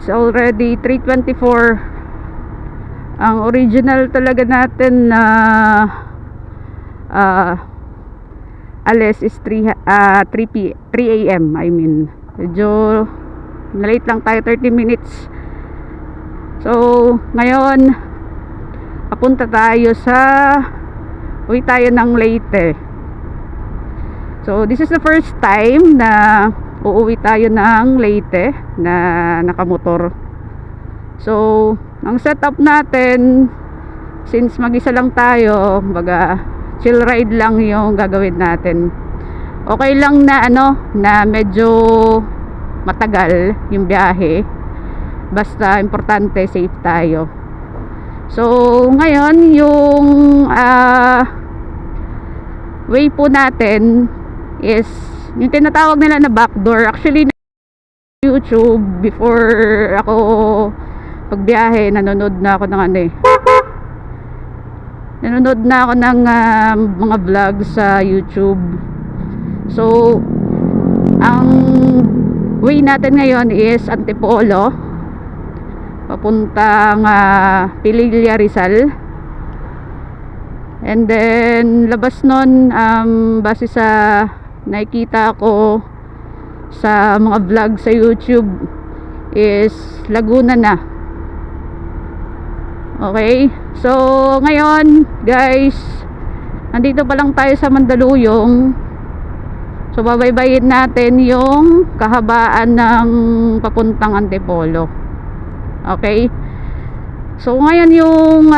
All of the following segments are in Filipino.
It's already 3:24. Ang original talaga natin na alis is 3 a.m. I mean, medyo na-late lang tayo 30 minutes. So ngayon papunta tayo sa uwi tayo ng Leyte. So this is the first time na uuwi tayo ng Leyte na nakamotor. So ang setup natin, since mag-isa lang tayo, baga chill ride lang yung gagawin natin. Okay lang na na medyo matagal yung biyahe, basta importante safe tayo. So ngayon yung way po natin is yung tinatawag nila na backdoor. Actually YouTube, before ako pagbiyahe, nanonood na ako ng nanonood na ako ng mga vlog sa YouTube. So ang way natin ngayon is Antipolo papuntang Pililla, Rizal. And then labas nun, base sa nakikita ko sa mga vlog sa YouTube, is Laguna na. Okay, so ngayon guys, nandito pa lang tayo sa Mandaluyong. So babaybayin natin yung kahabaan ng papuntang Antipolo. Okay, so ngayon yung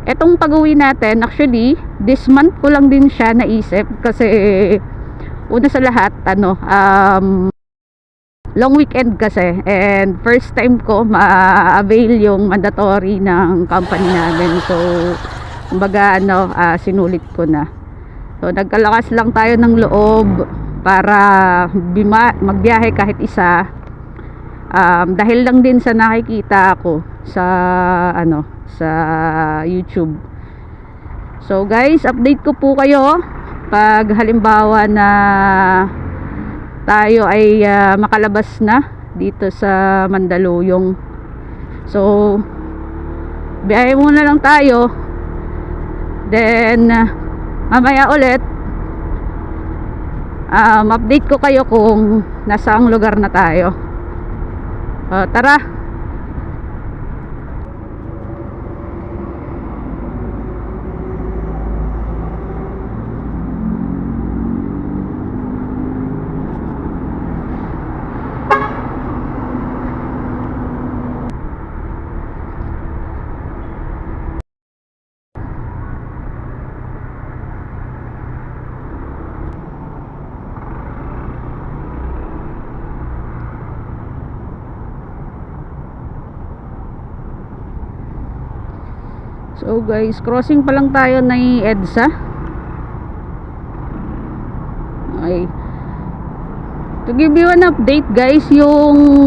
etong pag-uwi natin, actually this month ko lang din siya naisip, kasi una sa lahat long weekend kasi, and first time ko ma-avail yung mandatory ng company namin. So kumbaga sinulit ko na. So nagkalakas lang tayo ng loob para magbiyahe kahit isa, dahil lang din sa nakikita ko sa sa YouTube. So guys, update ko po kayo pag halimbawa na tayo ay makalabas na dito sa Mandaluyong. So biyahe muna lang tayo, then mamaya ulit update ko kayo kung nasaang lugar na tayo. Tara. So guys, crossing pa lang tayo ng EDSA. Okay, to give you an update guys, yung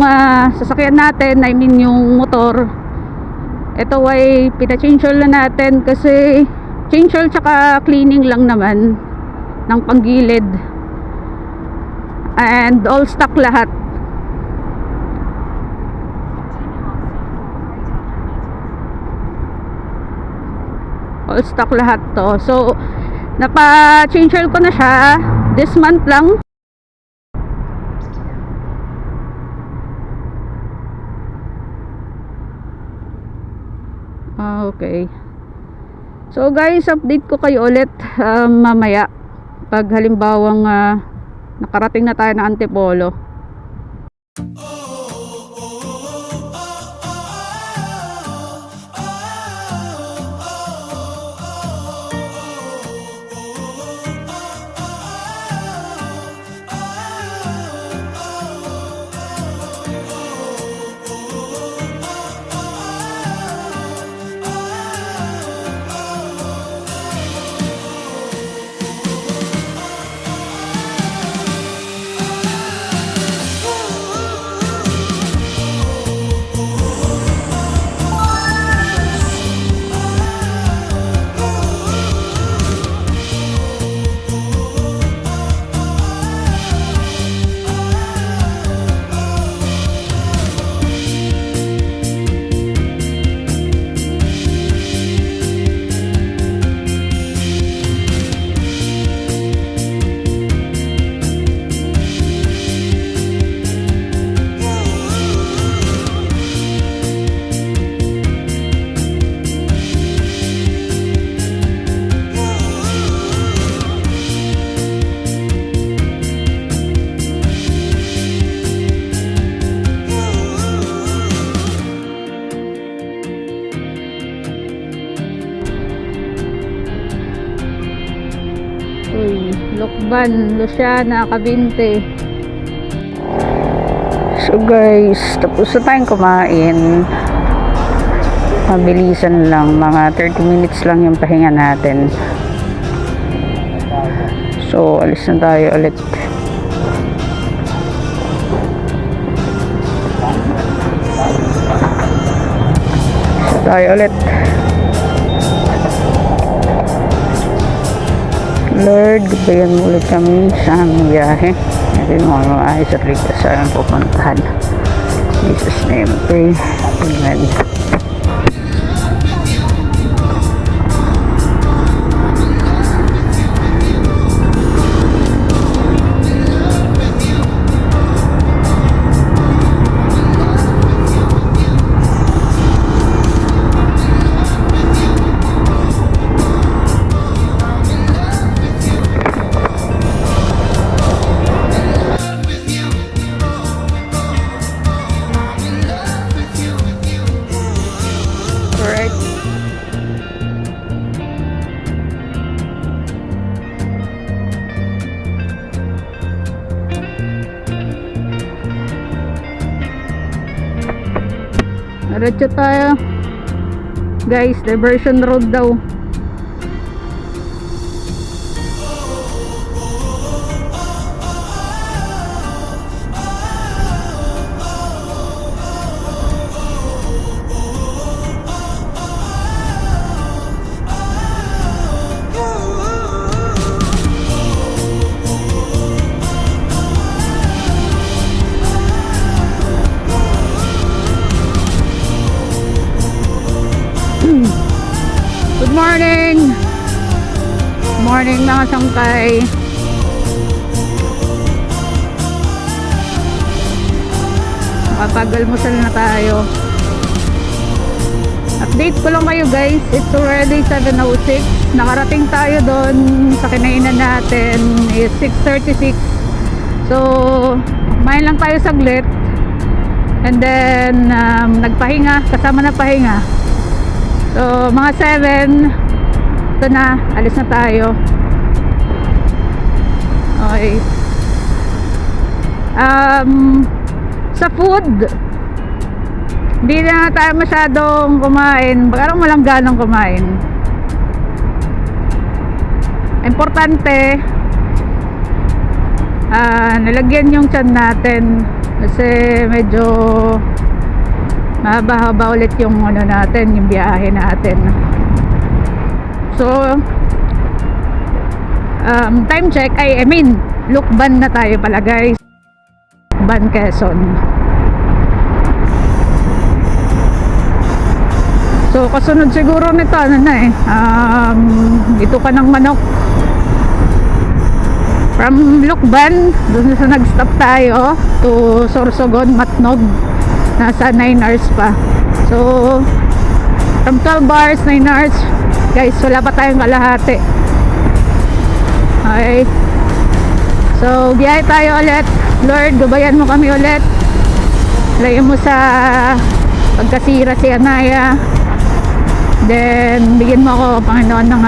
sasakyan natin, I mean yung motor, ito ay pina-change oil na natin, kasi change oil tsaka cleaning lang naman ng panggilid, and all stock lahat. All stock lahat to. So napa-change oil ko na siya this month lang. Okay. So guys, update ko kayo ulit mamaya pag halimbawang nakarating na tayo ng Antipolo. Tacloban, Luciana, Cavite. So guys, tapos na tayong kumain. Mabilisan lang, mga 30 minutes lang yung pahinga natin. So alis na tayo ulit. Lord, gabayan mo ulit kami sa aming biyahe. Natin mo ang ayos at ligtas sa aming pupuntahan. In Jesus' name, pray. Amen. Diretso tayo. Guys, diversion road daw. Good morning! Morning mga sangkay. Makapag-almusal na tayo. Update ko lang kayo guys. It's already 7:06. Nakarating tayo doon sa kinainan natin is 6:36. So, kumain lang tayo saglit. And then, nagpahinga. Kasama na pahinga. So, mga 7, ito na, alis na tayo. Okay. Sa food, hindi na tayo masyadong kumain. Parang walang ganang kumain. Importante, nalagyan yung tiyan natin. Kasi medyo mahaba-haba ulit yung ano natin, yung biyahe natin. So time check, I mean Lukban na tayo pala guys. Lukban, Quezon. So kasunod siguro nito ano na dito ka ng manok from Lukban, doon sa nag-stop tayo to Sorsogon, Matnog. Nasa 9 hours pa. So from 12 hours, 9 hours guys, wala pa tayong kalahati. Okay, so biyahe tayo ulit. Lord, gabayan mo kami ulit. Layo mo sa pagkasira si Anaya. Then bigyan mo ako Panginoon ng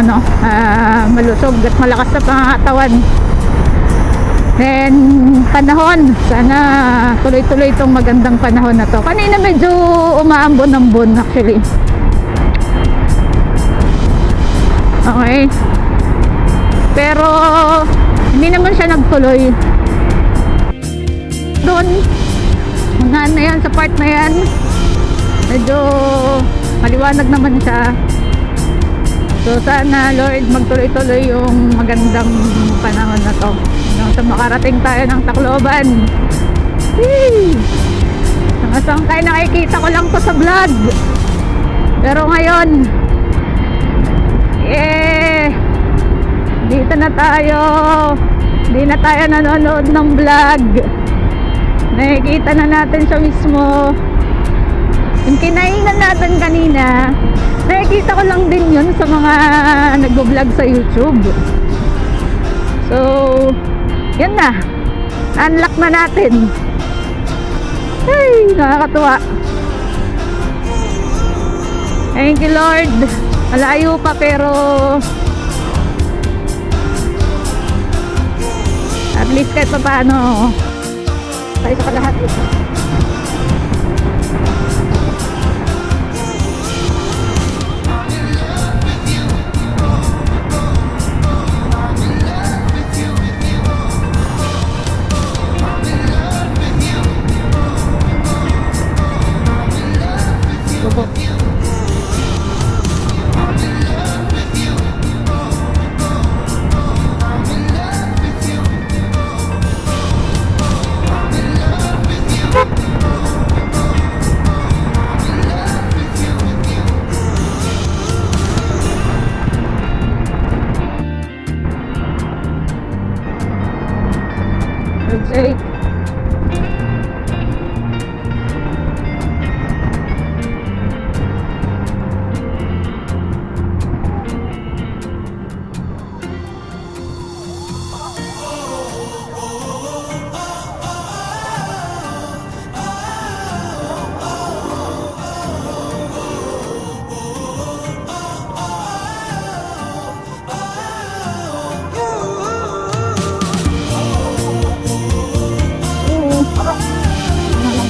malusog at malakas na pangatawan. Then panahon, sana tuloy-tuloy itong magandang panahon na to. Kanina medyo umaambon-ambon actually. Okay, pero hindi naman siya nagtuloy doon. Unahan na yan, sa part na yan medyo maliwanag naman siya. So sana Lord, magtuloy-tuloy yung magandang panahon na to. So makarating tayo ng Tacloban. Mga sangkay, nakikita ko lang to sa vlog. Pero ngayon, dito na tayo. Hindi na tayo nanonood ng vlog. Nakikita na natin siya mismo. Yung kinainan natin kanina, nakikita ko lang din yun sa mga nag-vlog sa YouTube. So yan na, unlock na natin. Ay, nakakatuwa. Thank you Lord. Malayo pa pero At least kahit pa paano tayo sa kalahati. Opo. That's eight.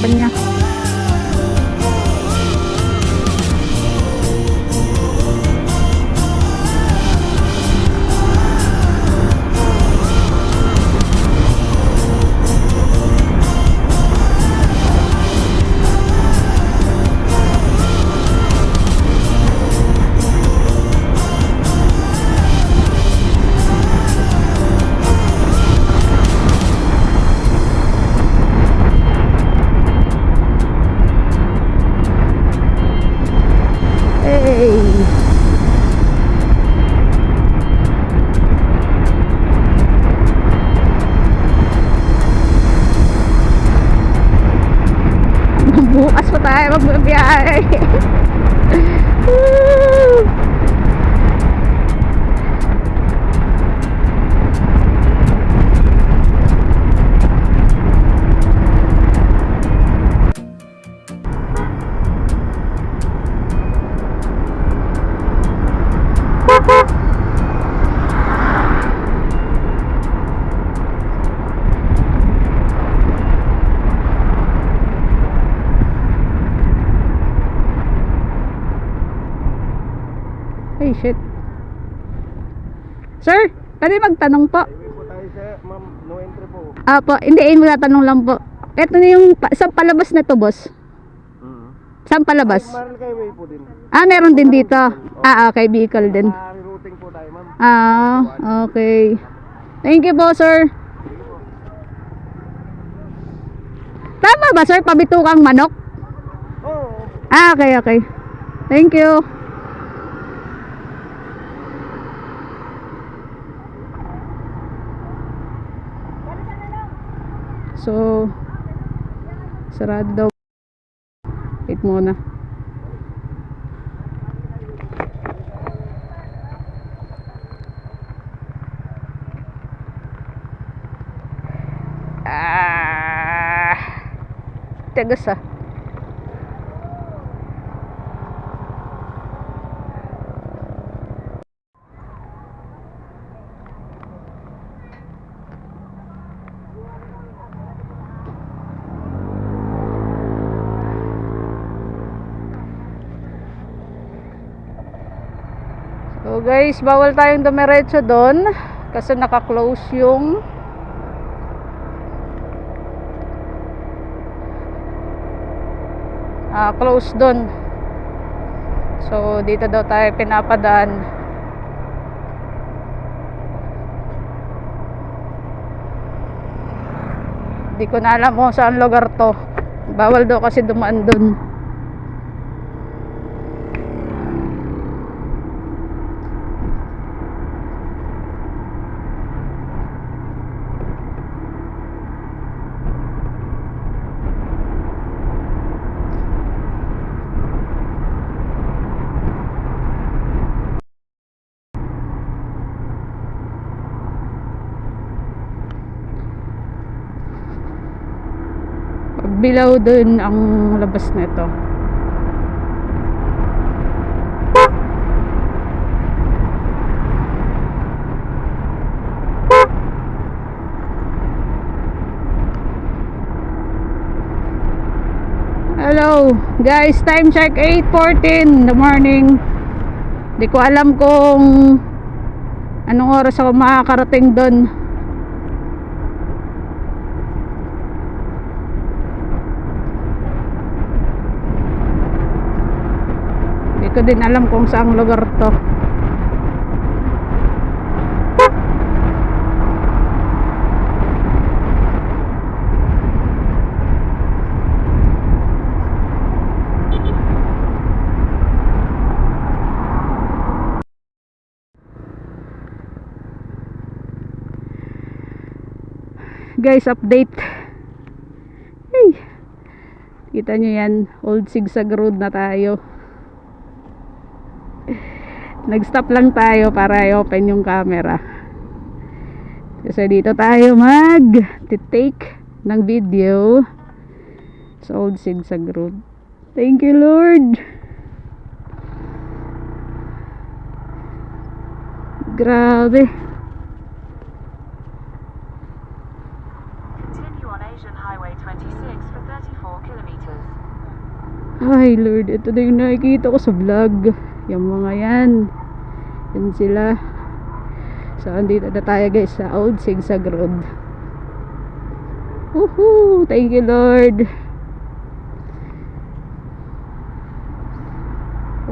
Ano niya? Bukas pa tayo magbibiyahe. Ay, shit. Sir, pwede magtanong po? Highway po tayo sir, ma'am, no entry po. Apo, hindi, magtatanong lang po. Ito na yung, saan palabas na to, boss? Saan palabas? Maral Highway po din. Ah, meron din dito. Ah, okay, vehicle din. Rerouting po tayo ma'am. Ah, okay. Thank you po, sir. Tama ba, sir? Pabitukang manok? Oo. Ah, okay, okay. Thank you. So, sarado daw. Wait muna. Tegas ah. So guys, bawal tayong dumiretso doon kasi naka-close yung close doon. So dito daw tayo pinapadaan. Hindi ko na alam kung saan lugar to. Bawal daw kasi dumaan doon. Bilaw dun ang labas nito. Hello guys, time check 8:14 in the morning. Di ko alam kung anong oras ako makakarating doon. Di ko din alam kung saang lugar to. Guys, update. Hey, kita nyo yan, old zigzag road na tayo. Nag-stop lang tayo para i-open yung camera kasi dito tayo mag-take ng video sa old zigzag road. Thank you Lord. Grabe. Ay Lord, ito na yung nakikita ko sa vlog. Yung mga yan, yan sila. So andito na tayo guys sa old zigzag road. Woohoo, thank you Lord.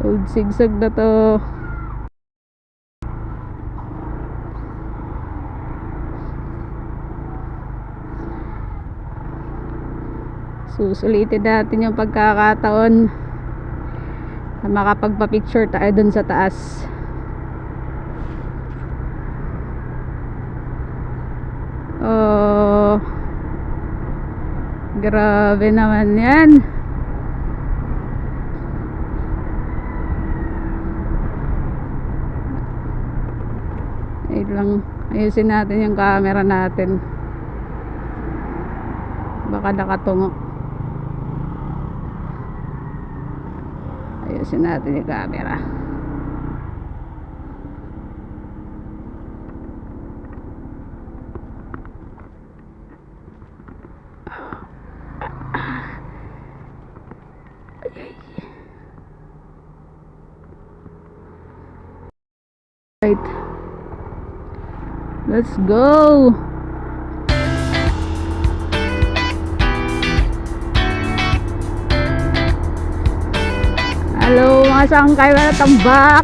Old zigzag na to. Susulitin natin yung pagkakataon na makapagpa-picture tayo dun sa taas. Oh, grabe naman yan. Ayun lang, ayusin natin yung camera natin, baka nakatungo. Ayusin natin yung camera. Right. Let's go. Hello mga sangkay, wala tambak.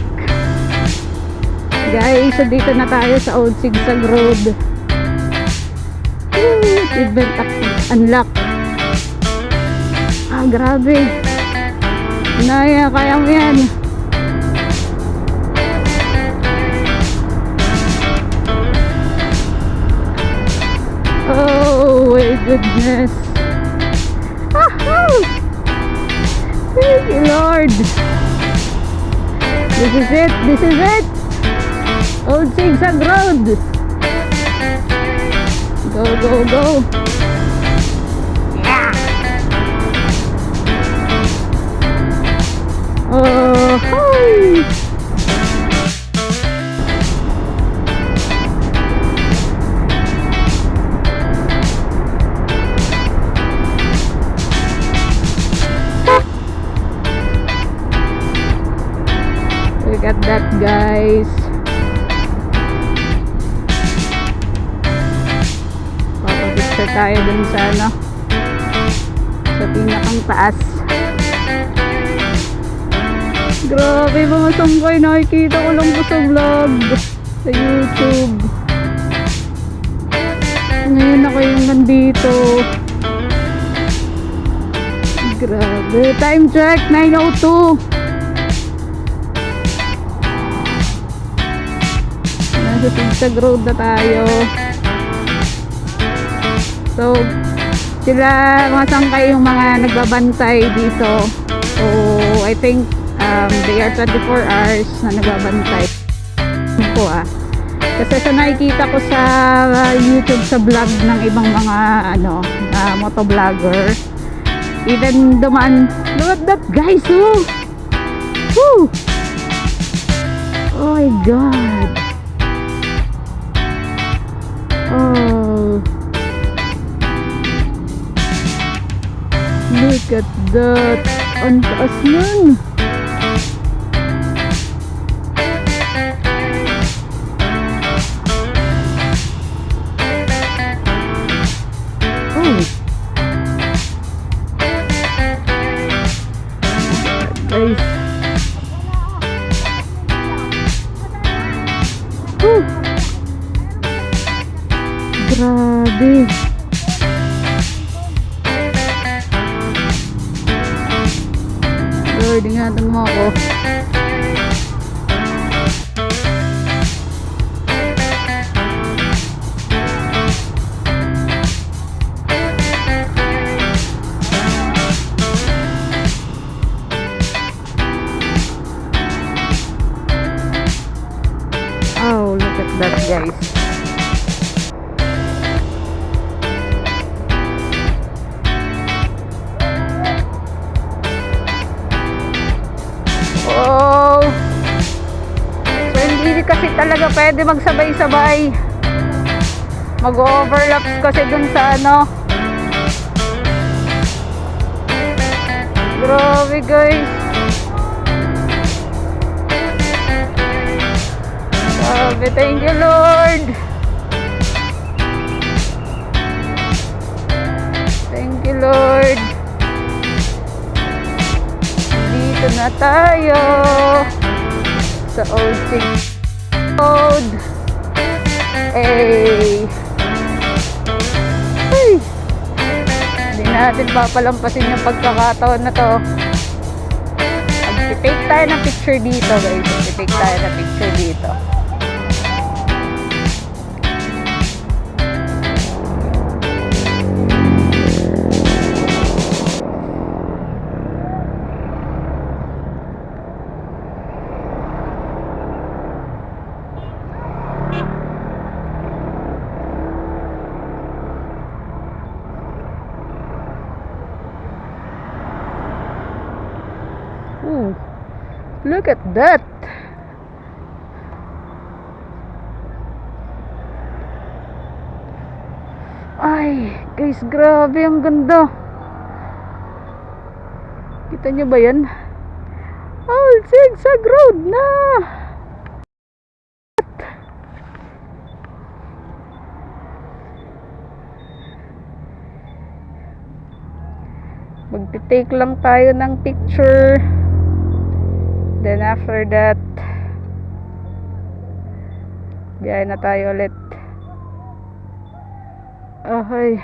Guys, so dito na tayo sa old zigzag road. Event unlock. Ah, grabe. Naya, kaya mo yan. Oh my goodness. Thank you Lord. This is it. This is it. Old zigzag road. Go, go, go. Yeah. Oh, hi. Look at that guys. Papapicture tayo dun sa ano, sa pinakang taas. Grabe mga sangkay, nakikita ko lang po sa vlog sa YouTube. Ngayon ako yung nandito. Grabe, time check 9:02. Nasa zigzag road na tayo. So sila mga sangkay yung mga nagbabantay dito. So I think they are 24 hours na nagbabantay po kasi sa nakikita ko sa YouTube, sa vlog ng ibang mga motovlogger, even dumaan, look at that guys, oh my god, oh Look at that. Ang taas nun. Oh. Guys. Oh. Grabe. Lord, ingatan mo ako. Oh, look at that, guys. Oh. So hindi kasi talaga pwede magsabay-sabay. Mag-overlaps kasi dun sa ano. Grabe, guys. Grabe, thank you, Lord. Thank you, Lord. Dito na tayo sa Old Sing Road. Hey. Hey. Hindi natin papalampasin yung pagkakataon na to. Mag-take tayo ng picture dito, guys. Mag-take tayo ng picture dito. Ooh, look at that. Ay, guys, grabe ang ganda. Kita nyo ba yan? Oh, zigzag road na. Magti-take lang tayo ng picture. Then after that, biyahe na tayo ulit. Okay.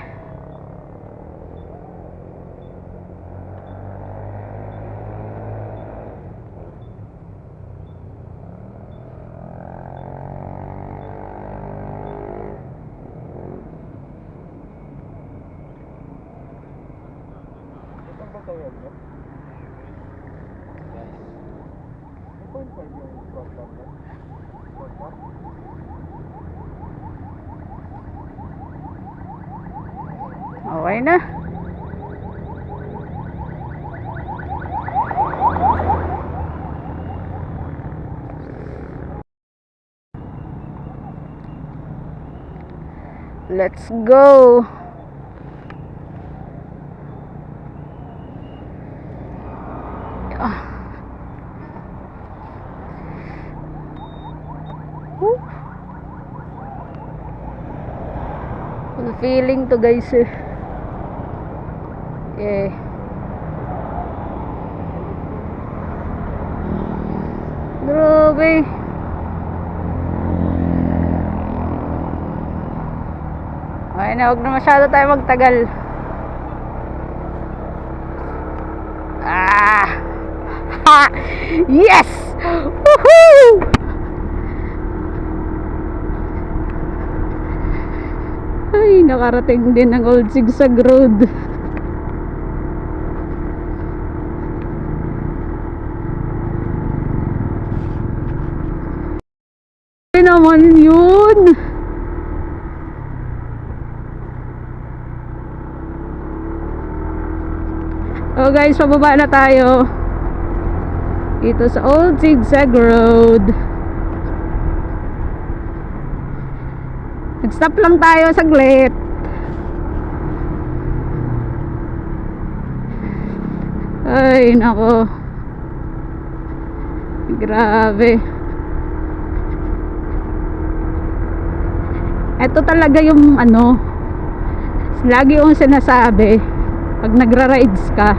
Okay na. Let's go. Feeling to, guys. Yeah. Grabe. Okay na, huwag na masyado tayo magtagal. Ah! Ha! Yes! Woohoo! Ay, nakarating din ng Old Zigzag Road. Ay naman yun. Oh guys, pababa na tayo dito sa Old Zigzag Road. Nag-stop lang tayo saglit. Ay, nako. Grabe. Ito talaga yung ano, lagi yung sinasabi pag nagra-rides ka,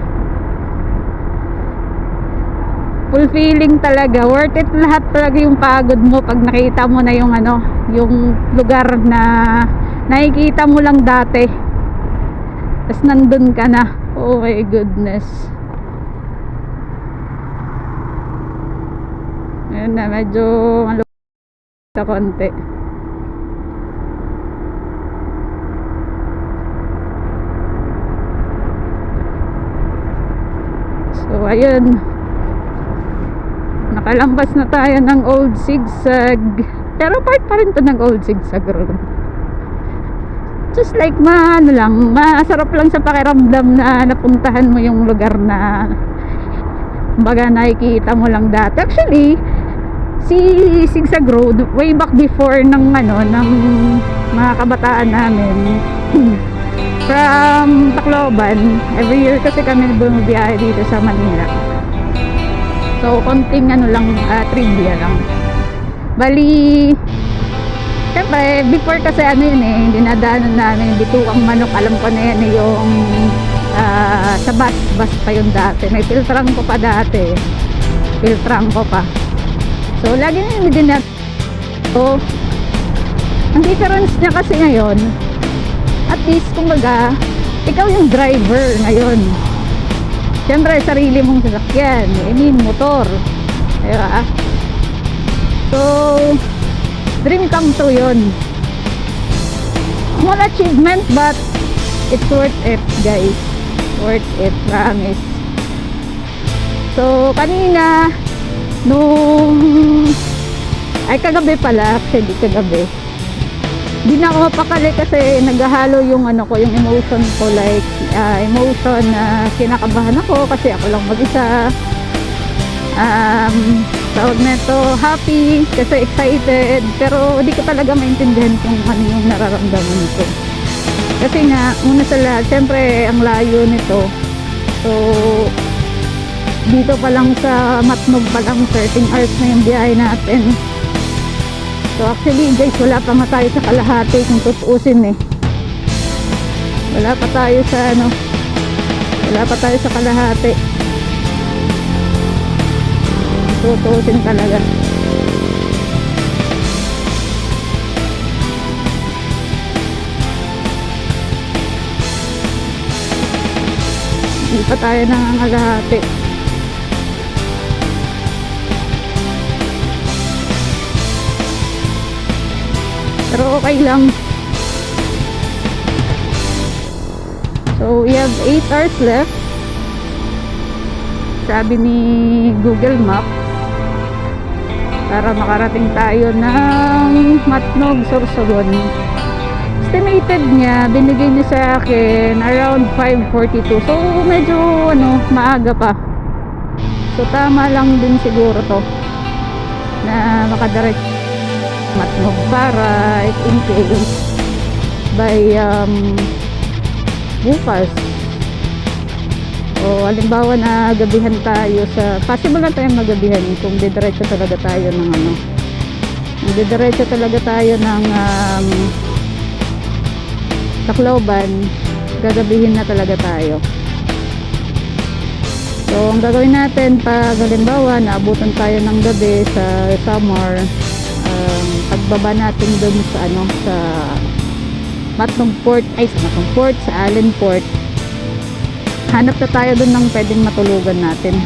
fulfilling talaga, worth it lahat talaga yung pagod mo pag nakita mo na yung ano, yung lugar na nakikita mo lang dati, tas nandun ka na. Oh my goodness. Ayun na, medyo malupit sa konti. So ayun, nakalampas na tayo ng Old Zigzag, pero part pa rin to ng Old Zigzag Road. Just like ano lang, masarap lang sa pakiramdam na napuntahan mo yung lugar na kumbaga nakikita mo lang dati. Actually, si Zigzag Road way back before ng ano, ng mga kabataan namin from Tacloban, every year kasi kami bumibiyahe dito sa Manila. So konting ano lang, trivia lang. Bali, siyempre before kasi ano yun eh, dinadaanan namin Bitukang Manok. Alam ko na yan yung sa bus pa yun dati. May filtrang ko pa dati, filtrang ko pa. So lagi na yun din natin. So ang difference niya kasi ngayon, at least kumbaga ikaw yung driver ngayon. Siyempre sarili mong sasakyan, I mean motor, diba? So dream come true yun. Small achievement but it's worth it, guys. Worth it, promise. So kanina kagabi pala, actually kagabi, di na ako mapakali kasi naghahalo yung ano ko, yung emotion ko, like emotion na kinakabahan ako kasi ako lang mag-isa, tawag na ito, happy kasi excited, pero di ko talaga maintindihan kung ano yung nararamdaman ko kasi nga, una sa lahat, syempre ang layo nito. So dito pa lang sa Matnog pa lang 13 hours na yung biyahe natin. So actually guys, wala pa nga tayo sa kalahati kung tutuusin eh. Wala pa tayo sa ano, wala pa tayo sa kalahati. Tutuusin talaga. Hindi pa tayo nangangalahati. Pero okay lang. So we have 8 hours left, sabi ni Google Map, para makarating tayo ng Matnog, Sorsogon. Estimated niya, binigay niya sa akin around 5:42. So medyo ano, maaga pa. So tama lang din siguro to na makadirect Matnog para if in case by bukas o halimbawa na gabihan tayo sa, possible na tayong magabihan kung didiretso talaga tayo ng ano, didiretso talaga tayo ng Tacloban, gagabihin na talaga tayo. So ang gagawin natin pag halimbawa naabutan tayo ng gabi sa Samar, pagbaba natin dun sa ano, sa Matnog Port, sa Matnog Port, sa Allen Port, hanap na tayo dun ng pwedeng matulugan natin.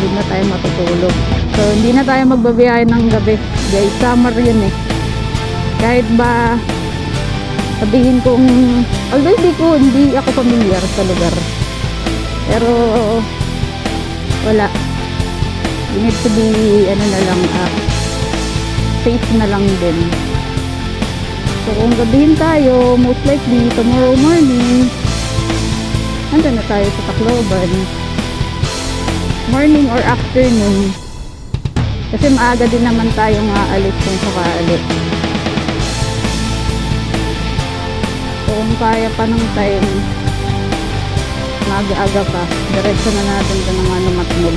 Doon na tayo matutulog. So hindi na tayo magbabiyahe ng gabi guys, summer yun eh. Kahit ba sabihin kong, although hindi ako familiar sa lugar, pero wala, you need to be ano na lang, safe na lang din. So kung gabihin tayo, most likely tomorrow morning nandun na tayo sa Tacloban, morning or afternoon, kasi maaga din naman tayong aalis kung sakali. So kung kaya pa ng time, maaga-aga pa. Diretso na natin ito ng ano, Matmog.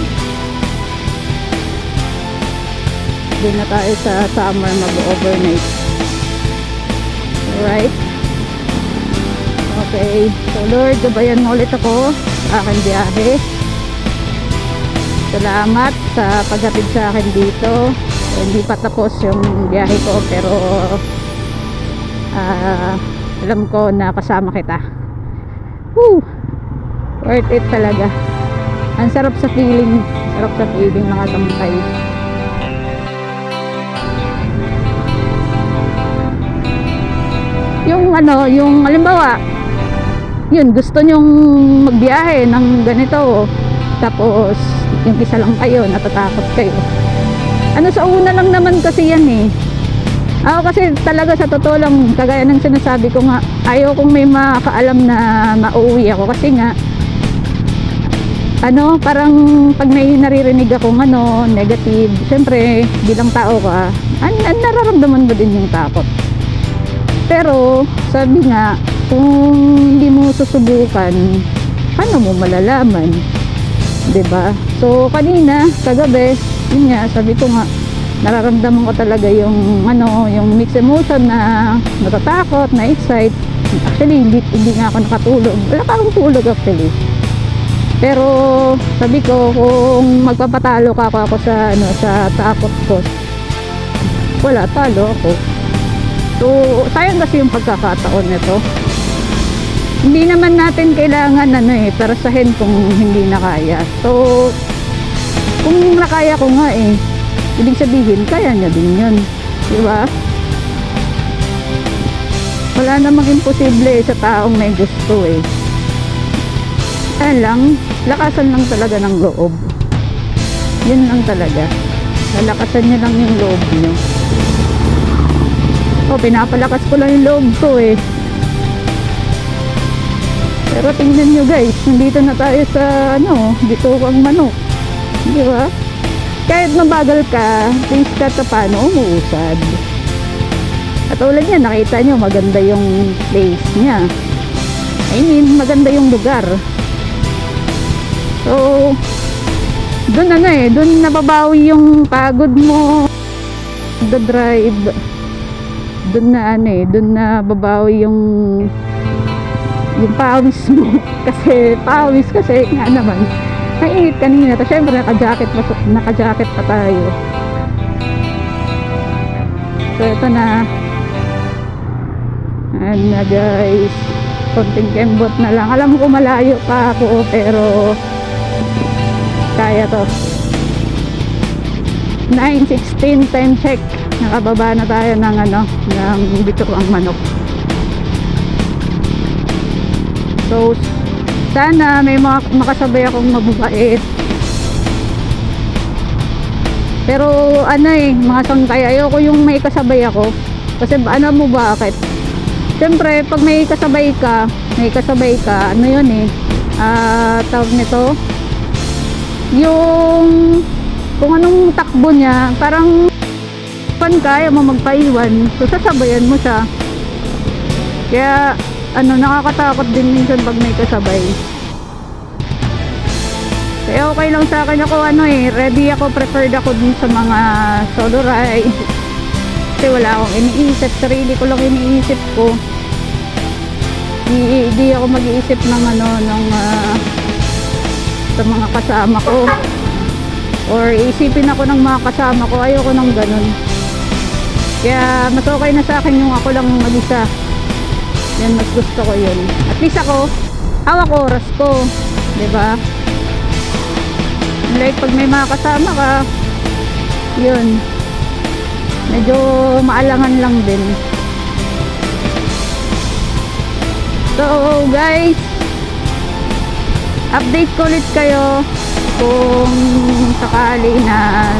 Doon na tayo sa summer mag-overnight. Alright. Okay. So Lord, gabayan mo ulit ako sa aking biyahe. Salamat sa paghatid sa akin dito. Hindi pa tapos yung biyahe ko pero alam ko na kasama kita. Woo! Worth it talaga. Ang sarap sa feeling. Sarap sa feeling mga tampay. Yung ano, yung halimbawa, yun, gusto nyong magbiyahe ng ganito. Tapos, yung isa lang kayo, natatakot kayo. Ano sa una lang naman kasi yan eh. Ako kasi talaga sa totoo lang, kagaya ng sinasabi ko nga, ayaw kong may makaalam na mauwi ako kasi nga ano, parang pag may naririnig akong ano, negative, syempre bilang tao ka, nararamdaman mo din yung takot. Pero sabi nga, kung hindi mo susubukan, paano mo malalaman? 'Di ba? So kanina, kagabi, yun nga, sabi ko nga, nararamdaman ko talaga yung ano, yung mixed emotion na natatakot, na excite. Actually, hindi nga ako nakatulog. Wala pa akong tulog actually. Pero sabi ko, kung magpapatalo ka ako sa ano, sa takot ko, wala, talo ako. So, sayang kasi yung pagkakataon nito. Hindi naman natin kailangan ano eh, perasahin kung hindi na kaya. So, kung nakaya ko nga eh, ibig sabihin, kaya niya din yun. Diba? Wala namang imposible sa taong may gusto eh. Kaya lang, lakasan lang talaga ng loob. Yun lang talaga. Lalakasan niyo lang yung loob niyo. O, pinapalakas ko lang yung loob ko eh. Pero tingnan nyo guys, nandito na tayo sa ano, dito kang manok. Di ba? Kahit mabagal ka, please ka sa paano umuusad. At ulad niya, nakita nyo, maganda yung place niya. I mean, maganda yung lugar. So, dun ano eh, dun nababawi yung pagod mo, the drive. Dun na ano eh, dun na babawi yung pawis mo. Kasi pawis kasi nga naman mainit kanina. Tapos syempre naka-jacket pa tayo. So ito na. Ayan na guys, konting kembot na lang. Alam ko malayo pa ako pero kaya to. 9:16 time check. Nakababa na tayo ng ano, ng bituang manok. So sana may makasabay akong mababait. Pero ano eh, mga sangkay, ayoko yung may kasabay ako. Kasi ano mo bakit? Siyempre pag may kasabay ka, ano yun eh, tawag nito, yung kung anong takbo niya, parang kaya mo magpaiwan, so sasabayan mo siya. Kaya ano, nakakatakot din minsan pag may kasabay. Kaya okay lang sa akin ako ano eh, ready ako, preferred ako din sa mga solo ride. Kasi wala akong iniisip, sarili ko lang iniisip ko. Hindi ako mag-iisip ng ano, ng sa mga kasama ko. Or isipin ako ng mga kasama ko, ayoko nang ganun. Kaya mas okay na sa akin yung ako lang mag-isa. Yan, mas gusto ko yun. At least ako, hawak oras ko. Diba? Like pag may mga kasama ka, yun, medyo maalangan lang din. So guys, update ko ulit kayo kung sakali na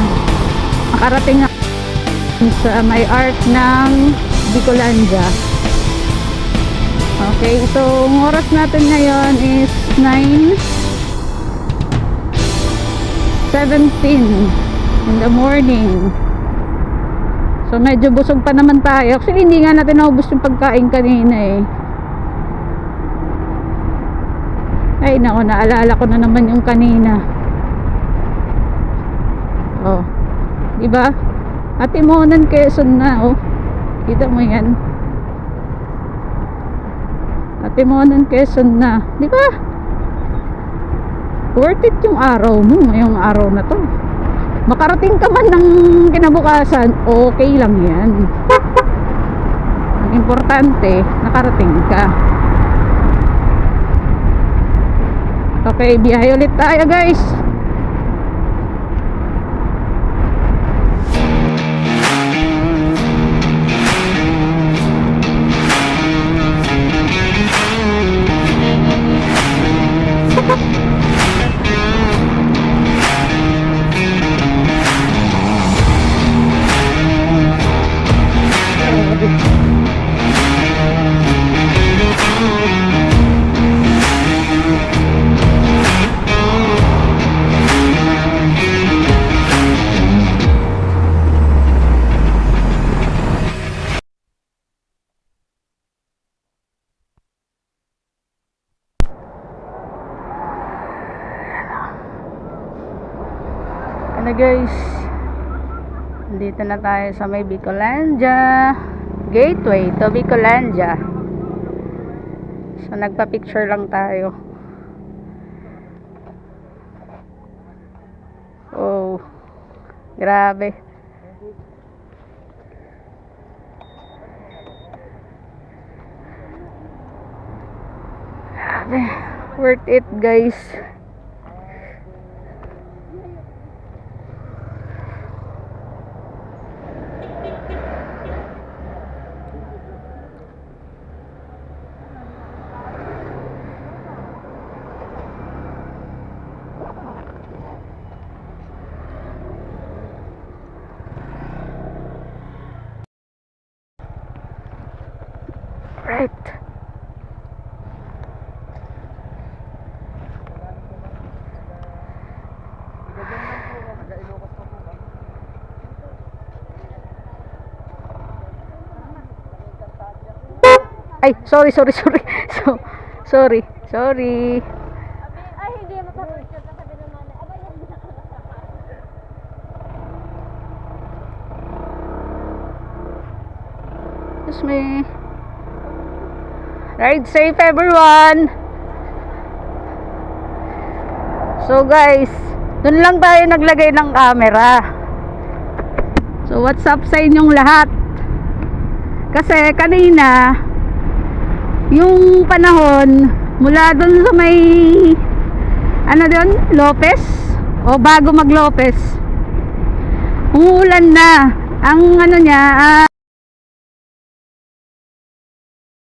makarating ako sa may arc ng Bicolandia. Okay, so ang oras natin ngayon is 9:17 in the morning. So medyo busog pa naman tayo. Actually hindi nga natin naubos yung pagkain kanina eh. Ay nako, naalala ko na naman yung kanina. Oh, diba? Atimonan, Quezon na, oh. Kita mo yan. Atimonan, Quezon na. Diba? Worth it yung araw mo, ngayong araw na to. Makarating ka man ng kinabukasan, okay lang yan. Ang importante, nakarating ka. Okay, biyahe ulit tayo, guys. Ano guys, dito na tayo sa may Bicolandia, gateway to Bicolandia. So nagpa-picture lang tayo. Oh, grabe. Grabe, worth it guys. Right. Ay, sorry. So, sorry. Ay, hindi mapapagod ka sabi ng nanay. Aba, hindi na. Excuse me. Ride safe everyone. So guys, dun lang tayo naglagay ng camera. So what's up sa inyong lahat? Kasi kanina yung panahon mula dun sa may ano dun, Lopez o bago mag Lopez, umuulan na. Ang ano niya,